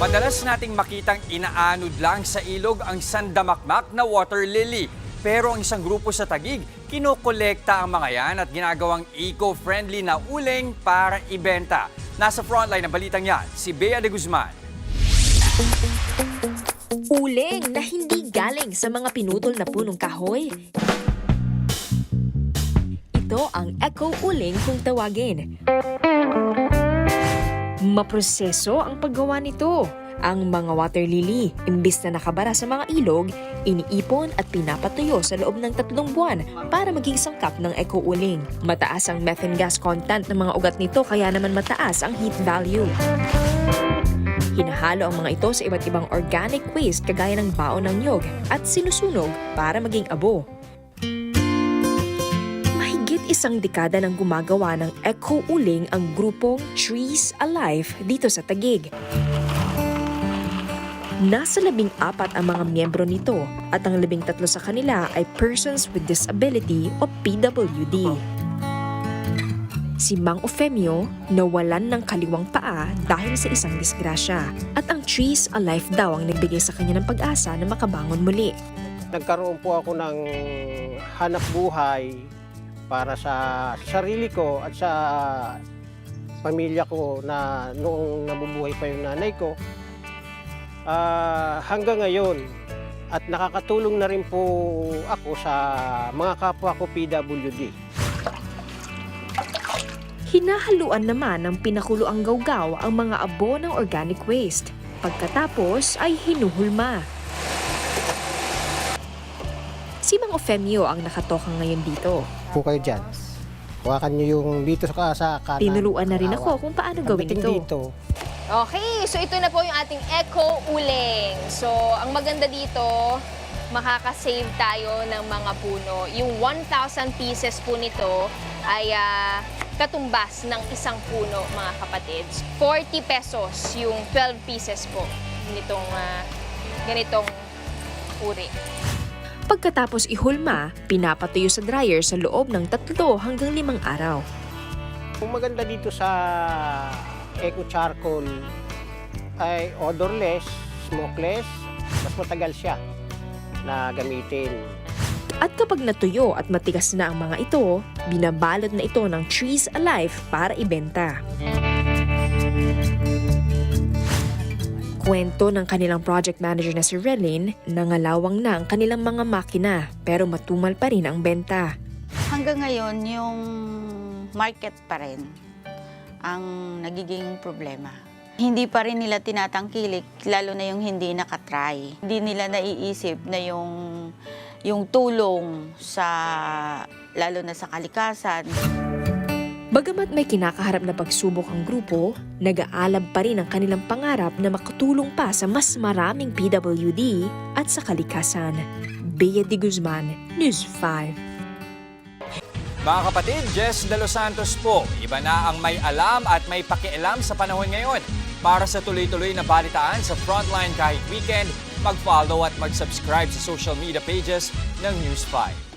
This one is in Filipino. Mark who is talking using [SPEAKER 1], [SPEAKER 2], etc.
[SPEAKER 1] Madalas nating makitang inaanod lang sa ilog ang sandamakmak na water lily. Pero ang isang grupo sa Taguig, kinokolekta ang mga yan at ginagawang eco-friendly na uling para ibenta. Nasa frontline ng balitang yan, si Bea de Guzman.
[SPEAKER 2] Uling na hindi galing sa mga pinutol na punong kahoy. Ito ang eco-uling kung tawagin. Maproseso ang paggawa nito. Ang mga water lily, imbis na nakabara sa mga ilog, iniipon at pinapatuyo sa loob ng 3 buwan para maging sangkap ng eco-uling. Mataas ang methane gas content ng mga ugat nito kaya naman mataas ang heat value. Hinahalo ang mga ito sa iba't ibang organic waste kagaya ng baon ng niyog at sinusunog para maging abo. Mahigit 1 dekada nang gumagawa ng eco-uling ang grupong Trees Alive dito sa Taguig. Nasa 14 ang mga miyembro nito at ang 13 sa kanila ay Persons with Disability o PWD. Si Mang Ofemio nawalan ng kaliwang paa dahil sa isang disgrasya at ang Trees Alive daw ang nagbigay sa kanya ng pag-asa na makabangon muli.
[SPEAKER 3] Nagkaroon po ako ng hanap buhay para sa sarili ko at sa pamilya ko na noong nabubuhay pa yung nanay ko. Hanggang ngayon at nakakatulong na rin po ako sa mga kapwa ko PWD.
[SPEAKER 2] Hinahaluan naman ng pinakuloang gawgaw ang mga abo ng organic waste. Pagkatapos ay hinuhulma. Si Mang Ofemio ang nakatoka ngayon dito.
[SPEAKER 3] Po kayo dyan. Hawakan nyo yung dito sa kanan.
[SPEAKER 2] Tinuruan na rin ako kung paano gawin
[SPEAKER 3] Pagdating
[SPEAKER 2] ito.
[SPEAKER 3] dito,
[SPEAKER 4] Okay, so ito na po yung ating eco-uling. So, ang maganda dito, makakasave tayo ng mga puno. Yung 1,000 pieces po nito ay katumbas ng isang puno, mga kapatids. 40 pesos yung 12 pieces po nitong ganitong uri.
[SPEAKER 2] Pagkatapos ihulma, pinapatuyo sa dryer sa loob ng 3 hanggang 5 araw.
[SPEAKER 3] ang maganda dito sa Eco Charcoal ay odorless, smokeless, mas matagal siya na gamitin.
[SPEAKER 2] At kapag natuyo at matigas na ang mga ito, binabalot na ito ng Trees Alive para ibenta. Kwento ng kanilang project manager na si Relin, nangalawang na ang kanilang mga makina pero matumal pa rin ang benta.
[SPEAKER 5] Hanggang ngayon, yung market pa rin ang nagiging problema. Hindi pa rin nila tinatangkilik, lalo na yung hindi nakatry. Hindi nila naiisip na yung tulong sa, lalo na sa kalikasan.
[SPEAKER 2] Bagamat may kinakaharap na pagsubok ang grupo, nag-aalab pa rin ang kanilang pangarap na makatulong pa sa mas maraming PWD at sa kalikasan. Bea de Guzman, News 5.
[SPEAKER 1] Mga kapatid, Jess De Los Santos po. Iba na ang may alam at may pakialam sa panahon ngayon. Para sa tuloy-tuloy na balitaan sa Frontline kahit weekend, mag-follow at mag-subscribe sa social media pages ng News 5.